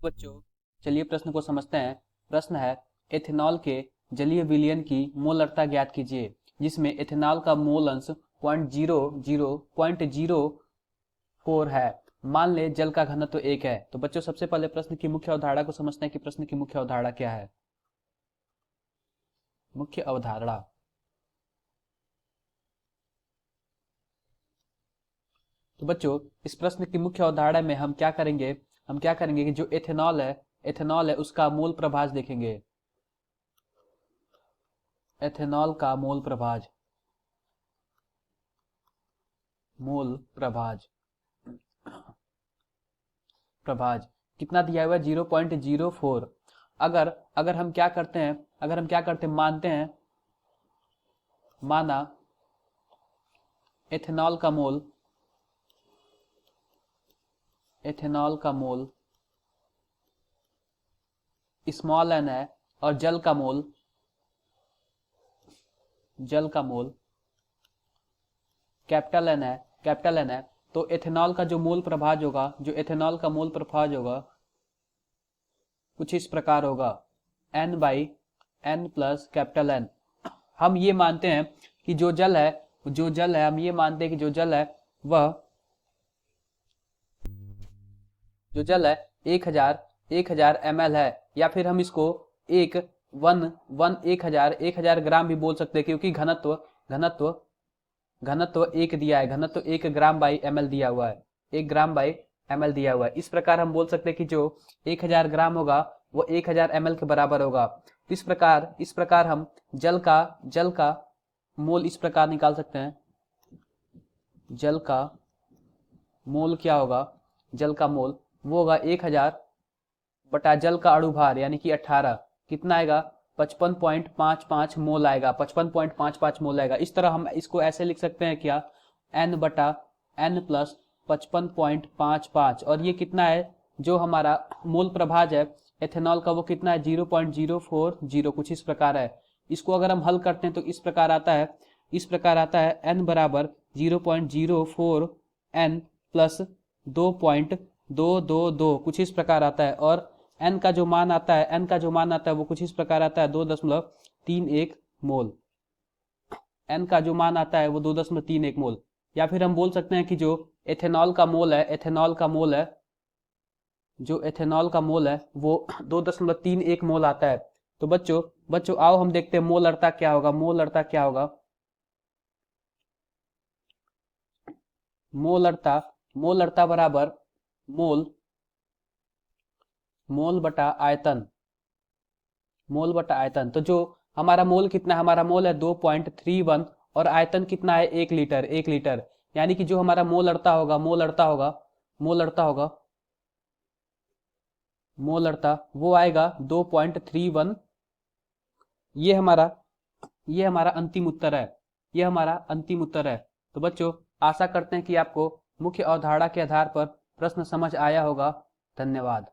बच्चों, चलिए प्रश्न को समझते हैं। प्रश्न है, एथेनॉल के जलीय विलयन की मोलरता ज्ञात कीजिए, जिसमें एथेनॉल का मोल अंश 0.04 है। मान ले जल का घनत्व 1 है। तो बच्चों, सबसे पहले प्रश्न की मुख्य अवधारणा को समझते हैं कि प्रश्न की मुख्य अवधारणा क्या है। मुख्य अवधारणा, तो बच्चों इस प्रश्न की मुख्य अवधारणा में हम क्या करेंगे कि जो एथेनॉल है उसका मोल प्रभाज देखेंगे। एथेनॉल का मोल प्रभाज कितना दिया हुआ है? 0.04। अगर अगर हम क्या करते हैं माना एथेनॉल का मोल स्मॉल एन है और जल का मोल कैपिटल एन है, तो एथेनॉल का जो मोल प्रभाज होगा कुछ इस प्रकार होगा, N/N प्लस कैपिटल N। हम ये मानते हैं कि जो जल है वह 1000 ml है, या फिर हम इसको 1000 ग्राम भी बोल सकते हैं, क्योंकि घनत्व 1 दिया है। घनत्व 1 ग्राम बाई ml दिया हुआ है, 1 ग्राम बाई ml दिया हुआ है। इस प्रकार हम बोल सकते हैं कि जो 1000 ग्राम होगा वो 1000 ml के बराबर होगा। इस प्रकार हम जल का मोल इस प्रकार निकाल सकते हैं। जल का मोल क्या होगा? जल का मोल वो होगा 1000 बटा जल का अणुभार यानी कि 18। कितना आएगा? 55.55 मोल आएगा। 55.55 मोल आएगा। इस तरह हम इसको ऐसे लिख सकते हैं क्या? N बटा N प्लस 55.55। और ये कितना है? जो हमारा मोल प्रभाज है एथेनॉल का वो कितना है? 0.040। कुछ इस प्रकार है। इसको अगर हम हल करते हैं तो इस प्रकार आता है N बराबर 0.04 N प्लस 2.222 कुछ इस प्रकार आता है। और n का जो मान आता है वो कुछ इस प्रकार आता है 2.31 मोल। n का जो मान आता है वो 2.31 मोल। या फिर हम बोल सकते हैं कि जो एथेनॉल का मोल है वो 2.31 मोल आता है। तो बच्चों आओ हम देखते हैं मोलरता क्या होगा। मोलरता बराबर मोल बटा आयतन। तो जो हमारा मोल कितना है? हमारा मोल है 2.31 और आयतन कितना है? 1 लीटर। यानी कि जो हमारा मोलरता वो आएगा 2.31। ये हमारा अंतिम उत्तर है। तो बच्चों आशा करते हैं कि आपको मुख्य अवधारणा के आधार पर प्रश्न समझ आया होगा। धन्यवाद।